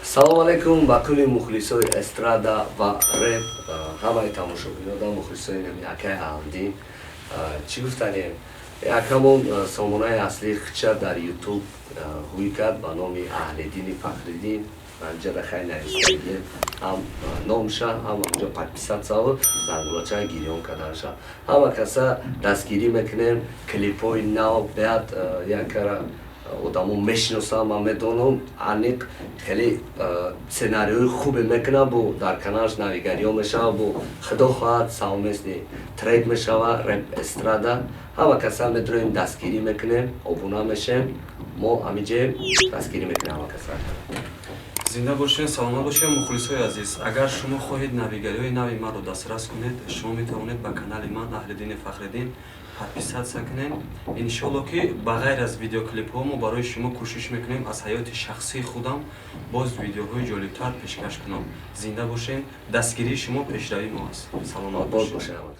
салому алейкум ба кулли мухлисои эстрада ва рэп ҳамаи тамошобинодан мухлисои Мурочиати Ахлиддини чӣ гуфтанем якамон сомонаи аслии хича дар YouTube ҳуй кард ба номи Ahliddini Fahriddin анҷада хай навистагӣ ҳам номша ҳам онҷо подписатсао зангулачаи гирён карданша ҳама каса дастгирӣ мекунем клипхои нав бяд якара одамо мешиносам ман медонам аниқ хеле сценариои хубе мекунам бо дар каналаш навигариё мешава бо худо хоҳад савмесни трек мешава рэп эстрада ҳама каса медроем дастгирӣ мекунем обуна мешем мо ҳамиҷе дастгирӣ мекунем ҳама каса зинда бошед, саломат бошед мухлисои азиз. Агар шумо хоҳед навигариёи нави маро дастрас кунед, шумо метавонед ба канали ман Ahliddini Fahriddin подписатся кунед. Иншоалло ки ба ғайр аз видеоклипҳо мо барои шумо кӯшиш мекунем аз ҳаёти шахсии худам боз видеоҳои ҷолибтар пешкаш кунам. Зинда бошед, дастгирии шумо пешравии мо аст. Саломат бошед.